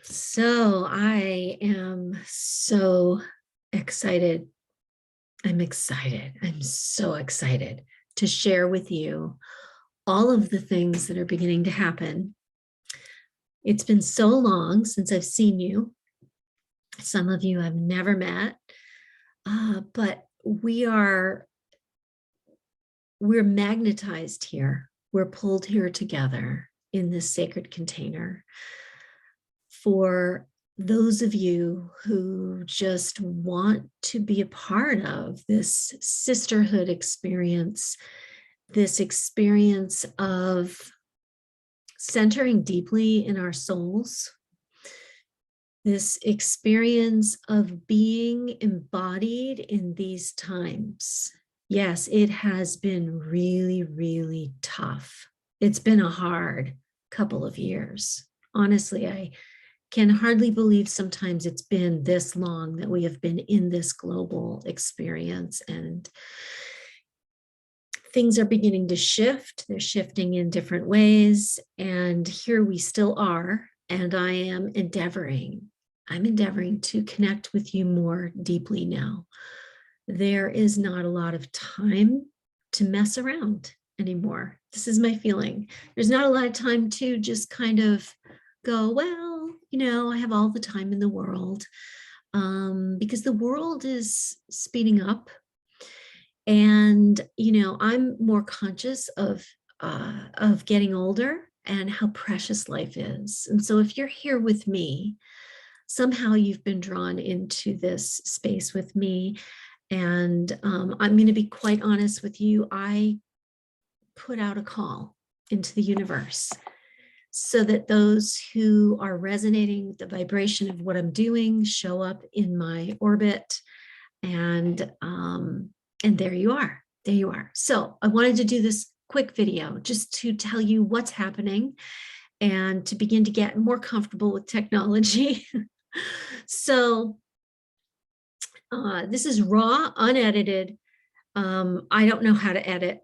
So I am so excited. I'm excited. I'm so excited to share with you all of the things that are beginning to happen. It's been so long since I've seen you. Some of you I've never met, but we're magnetized here. We're pulled here together in this sacred container for those of you who just want to be a part of this sisterhood experience, this experience of centering deeply in our souls, this experience of being embodied in these times. Yes, it has been really, really tough. It's been a hard couple of years. Honestly, I can hardly believe sometimes it's been this long that we have been in this global experience, and things are beginning to shift. They're shifting in different ways, and here we still are. And I'm endeavoring to connect with you more deeply now. There is not a lot of time to mess around anymore. This is my feeling. There's not a lot of time to just kind of go, well, I have all the time in the world, because the world is speeding up. And, I'm more conscious of getting older and how precious life is. And so if you're here with me, somehow you've been drawn into this space with me. And I'm going to be quite honest with you. I put out a call into the universe so that those who are resonating with the vibration of what I'm doing show up in my orbit. And there you are. There you are. So I wanted to do this quick video just to tell you what's happening and to begin to get more comfortable with technology. So this is raw, unedited. I don't know how to edit.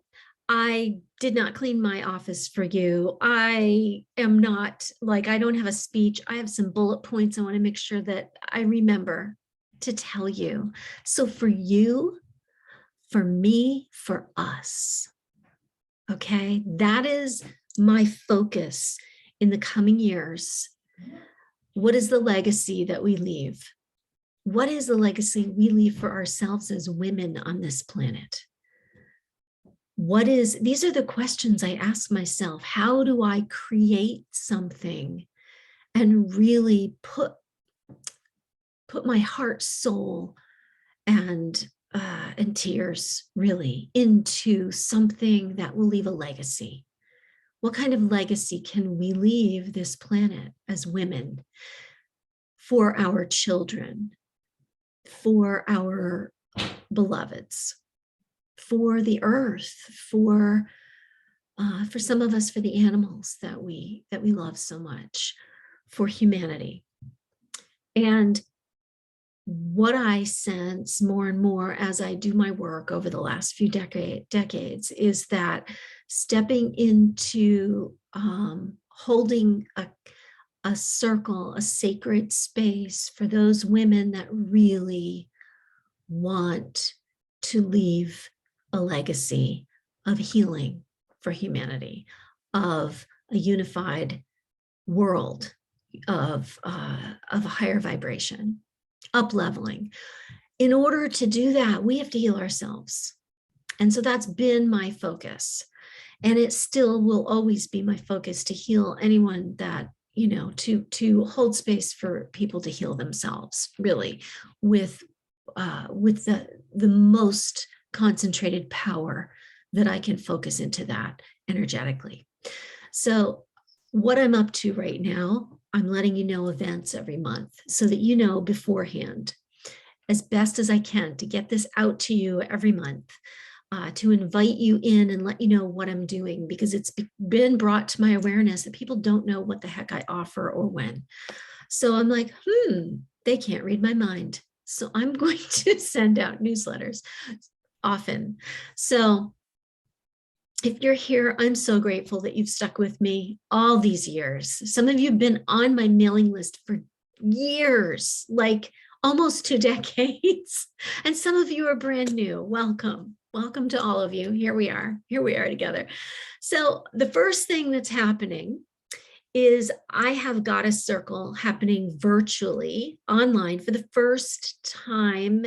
I did not clean my office for you. I am not I don't have a speech. I have some bullet points. I want to make sure that I remember to tell you. So for you, for me, for us, okay, that is my focus in the coming years. What is the legacy that we leave? What is the legacy we leave for ourselves as women on this planet? These are the questions I ask myself. How do I create something and really put my heart, soul, and tears really into something that will leave a legacy? What kind of legacy can we leave this planet as women for our children, for our beloveds, for the earth, for some of us, for the animals that we love so much, for humanity? And what I sense more and more as I do my work over the last few decades is that stepping into holding a circle, a sacred space for those women that really want to leave a legacy of healing for humanity, of a unified world, of a higher vibration, up-leveling. In order to do that, we have to heal ourselves. And so that's been my focus. And it still will always be my focus to heal anyone that, to hold space for people to heal themselves, really, with the most concentrated power that I can focus into that energetically. So what I'm up to right now, I'm letting you know events every month so that you know beforehand, as best as I can, to get this out to you every month, to invite you in and let you know what I'm doing, because it's been brought to my awareness that people don't know what the heck I offer or when. So I'm like, they can't read my mind. So I'm going to send out newsletters often. So if you're here, I'm so grateful that you've stuck with me all these years. Some of you have been on my mailing list for years, like almost 2 decades. And some of you are brand new. Welcome. Welcome to all of you. Here we are. Here we are together. So the first thing that's happening is I have Goddess Circle happening virtually online for the first time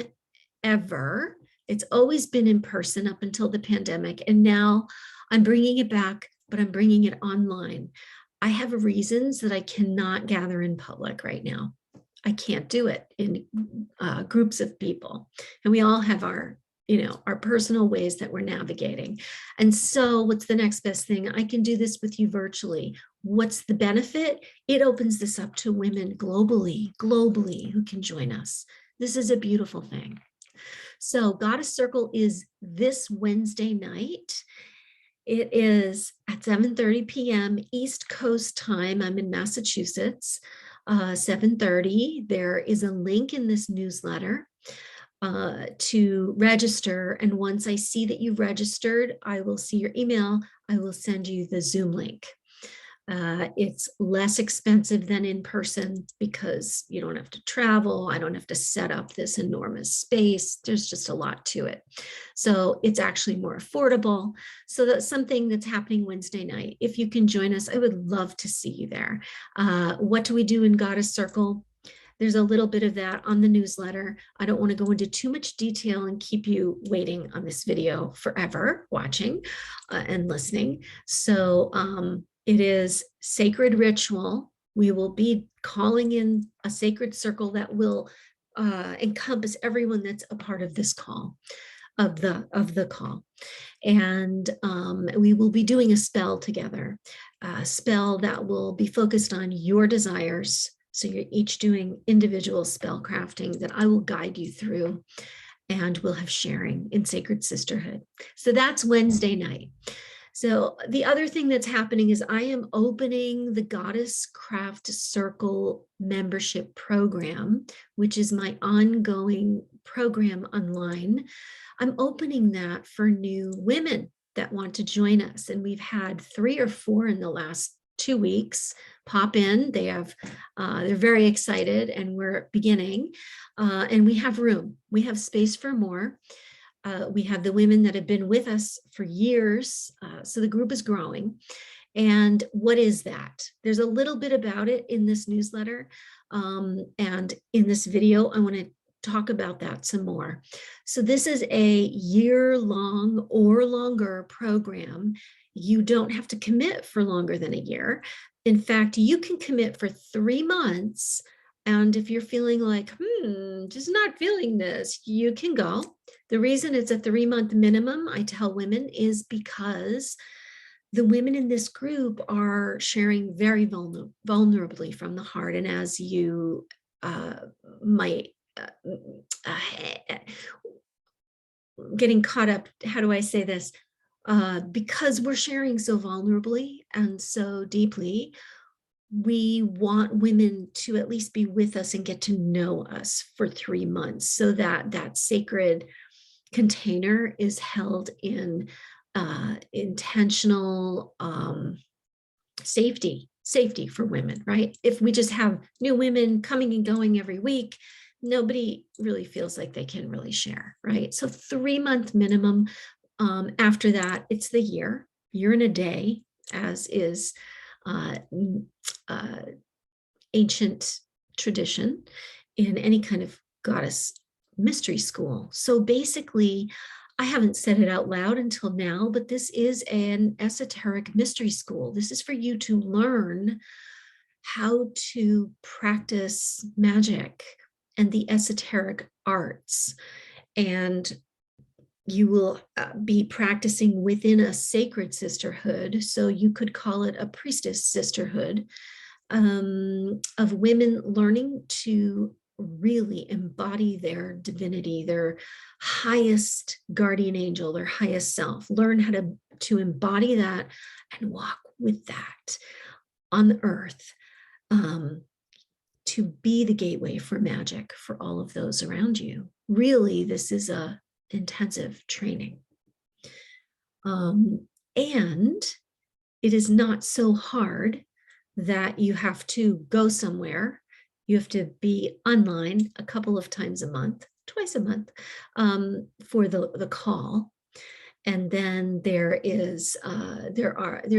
ever. It's always been in person up until the pandemic. And now I'm bringing it back, but I'm bringing it online. I have reasons that I cannot gather in public right now. I can't do it in groups of people. And we all have our, our personal ways that we're navigating. And so what's the next best thing? I can do this with you virtually. What's the benefit? It opens this up to women globally who can join us. This is a beautiful thing. So Goddess Circle is this Wednesday night. It is at 7:30 p.m. East Coast time. I'm in Massachusetts, 7:30. There is a link in this newsletter to register. And once I see that you've registered, I will see your email. I will send you the Zoom link. It's less expensive than in person because you don't have to travel. I don't have to set up this enormous space. There's just a lot to it. So it's actually more affordable. So that's something that's happening Wednesday night. If you can join us, I would love to see you there. What do we do in Goddess Circle? There's a little bit of that on the newsletter. I don't want to go into too much detail and keep you waiting on this video forever, watching and listening. So it is sacred ritual. We will be calling in a sacred circle that will encompass everyone that's a part of this call, of the call. And we will be doing a spell together, a spell that will be focused on your desires. So you're each doing individual spell crafting that I will guide you through, and we'll have sharing in Sacred Sisterhood. So that's Wednesday night. So the other thing that's happening is I am opening the GoddessCraft Circle membership program, which is my ongoing program online. I'm opening that for new women that want to join us. And we've had 3 or 4 in the last 2 weeks pop in. They're very excited, and we're beginning. And we have room. We have space for more. We have the women that have been with us for years. So the group is growing. And what is that? There's a little bit about it in this newsletter. And in this video, I want to talk about that some more. So this is a year-long or longer program. You don't have to commit for longer than a year. In fact, you can commit for 3 months. And if you're feeling like, just not feeling this, you can go. The reason it's a 3-month minimum, I tell women, is because the women in this group are sharing very vulnerably from the heart. And as you might getting caught up, how do I say this? Because we're sharing so vulnerably and so deeply, we want women to at least be with us and get to know us for 3 months, so that that sacred container is held in intentional safety for women, right? If we just have new women coming and going every week, nobody really feels like they can really share, right? So 3-month minimum. After that, it's the year and a day, as is ancient tradition in any kind of goddess mystery school. So basically, I haven't said it out loud until now, but this is an esoteric mystery school. This is for you to learn how to practice magic and the esoteric arts. And you will be practicing within a sacred sisterhood. So you could call it a priestess sisterhood of women learning to really embody their divinity, their highest guardian angel, their highest self. Learn how to embody that and walk with that on the earth, to be the gateway for magic for all of those around you. Really, this is a intensive training. And it is not so hard that you have to go somewhere. You have to be online a couple of times a month, twice a month, for the call. And then there's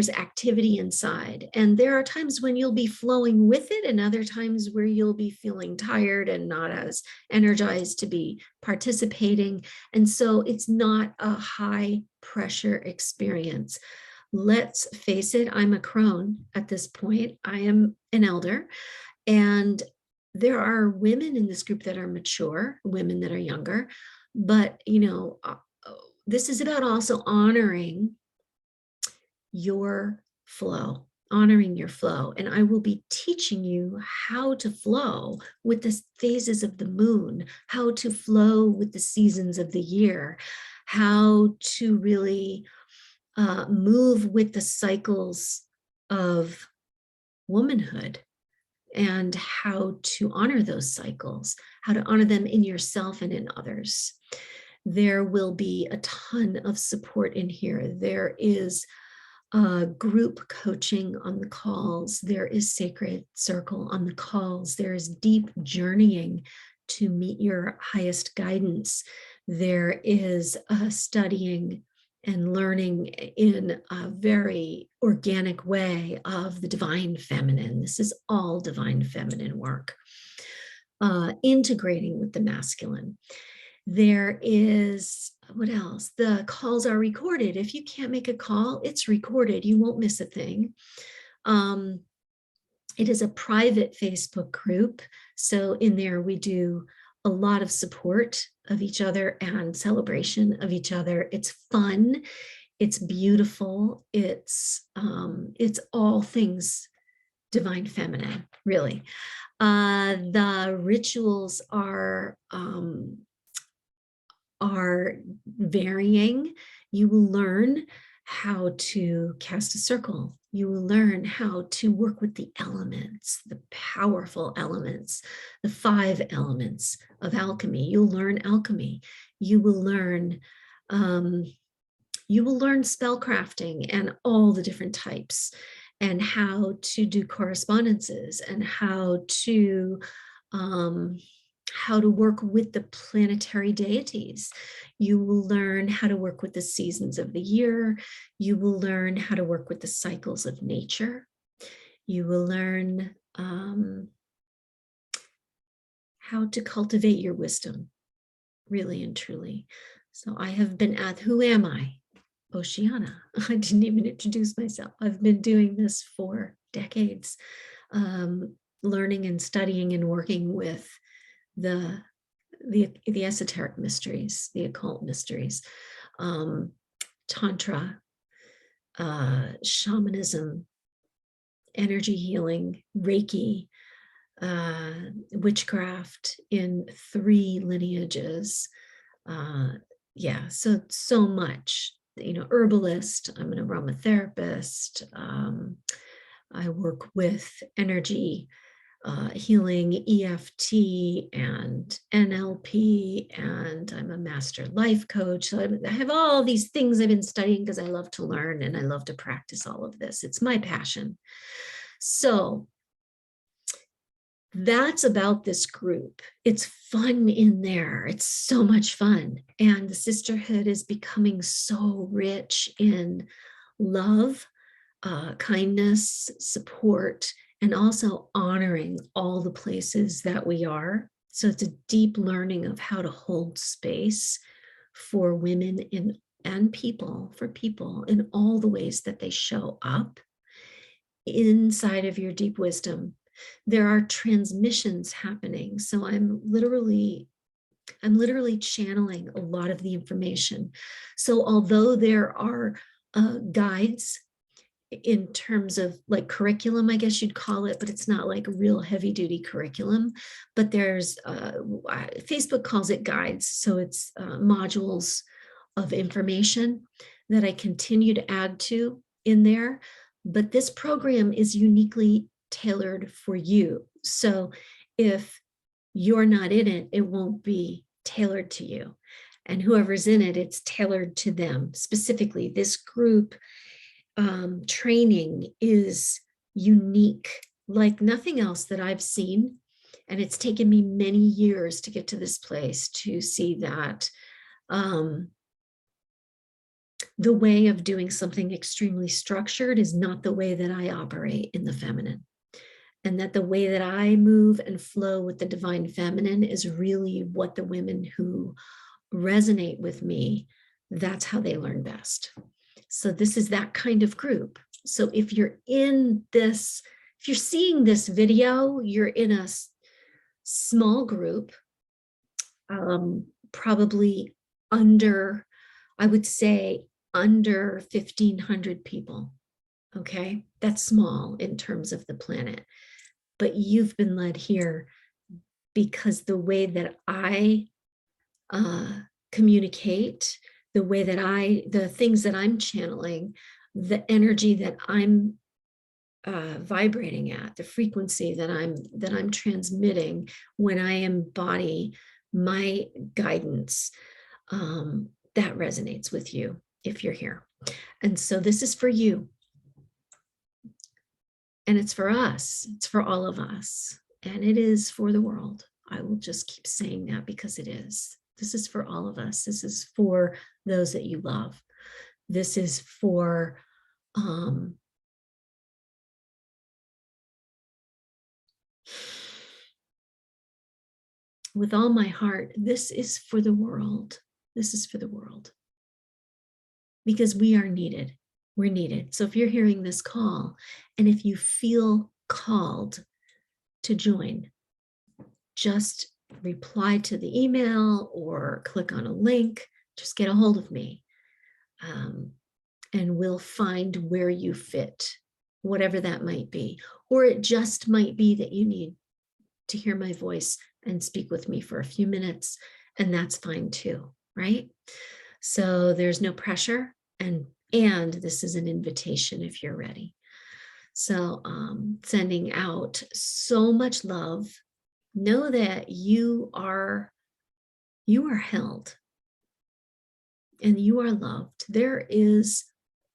activity inside, and there are times when you'll be flowing with it, and other times where you'll be feeling tired and not as energized to be participating. And so it's not a high pressure experience. Let's face it, I'm a crone at this point. I am an elder, and there are women in this group that are mature, women that are younger, but this is about also honoring your flow, honoring your flow. And I will be teaching you how to flow with the phases of the moon, how to flow with the seasons of the year, how to really move with the cycles of womanhood, and how to honor those cycles, how to honor them in yourself and in others. There will be a ton of support in here. There is group coaching on the calls. There is sacred circle on the calls. There is deep journeying to meet your highest guidance. There is studying and learning in a very organic way of the divine feminine. This is all divine feminine work. Integrating with the masculine. There is, what else? The calls are recorded. If you can't make a call, it's recorded. You won't miss a thing. It is a private Facebook group. So in there, we do a lot of support of each other and celebration of each other. It's fun. It's beautiful. It's all things divine feminine, really. The rituals are varying. You will learn how to cast a circle. You will learn how to work with the elements, the powerful elements, the 5 elements of alchemy. You'll learn alchemy. You will learn spellcrafting and all the different types, and how to do correspondences, and how to work with the planetary deities. You will learn how to work with the seasons of the year. You will learn how to work with the cycles of nature. You will learn how to cultivate your wisdom, really and truly. So I have been at, who am I? Oceana. I didn't even introduce myself. I've been doing this for decades, learning and studying and working with the esoteric mysteries, the occult mysteries, tantra, shamanism, energy healing, Reiki, witchcraft in 3 lineages. So much. Herbalist. I'm an aromatherapist. I work with energy healing, EFT and NLP, and I'm a master life coach. So I have all these things I've been studying because I love to learn and I love to practice all of this. It's my passion. So that's about this group. It's fun in there. It's so much fun. And the sisterhood is becoming so rich in love, kindness, support, and also honoring all the places that we are. So it's a deep learning of how to hold space for women and people in all the ways that they show up inside of your deep wisdom. There are transmissions happening. So I'm literally channeling a lot of the information. So although there are guides in terms of like curriculum, I guess you'd call it, but it's not like a real heavy duty curriculum, but there's, Facebook calls it guides. So it's modules of information that I continue to add to in there. But this program is uniquely tailored for you. So if you're not in it, it won't be tailored to you. And whoever's in it, it's tailored to them. Specifically, this group training is unique, like nothing else that I've seen. And it's taken me many years to get to this place to see that the way of doing something extremely structured is not the way that I operate in the feminine. And that the way that I move and flow with the divine feminine is really what the women who resonate with me, that's how they learn best. So this is that kind of group. So if you're in this, if you're seeing this video, you're in a small group, probably under, I would say under 1,500 people. Okay, that's small in terms of the planet, but you've been led here because the way that I communicate, the way that the things that I'm channeling, the energy that I'm vibrating at, the frequency that I'm transmitting when I embody my guidance, that resonates with you if you're here. And so this is for you. And it's for us, it's for all of us, and it is for the world. I will just keep saying that because it is. This is for all of us. This is for those that you love. This is for with all my heart, this is for the world. This is for the world. Because we are needed. We're needed. So if you're hearing this call, and if you feel called to join, just reply to the email or click on a link, just get a hold of me. And we'll find where you fit, whatever that might be. Or it just might be that you need to hear my voice and speak with me for a few minutes, and that's fine too, right? So there's no pressure, and this is an invitation if you're ready. So sending out so much love. Know that you are held and you are loved. There is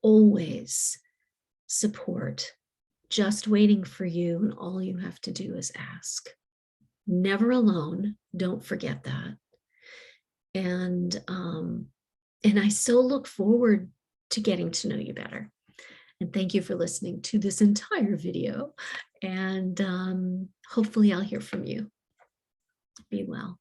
always support just waiting for you, and all you have to do is ask. Never alone. Don't forget that. And I so look forward to getting to know you better. And thank you for listening to this entire video. And hopefully I'll hear from you. Be well.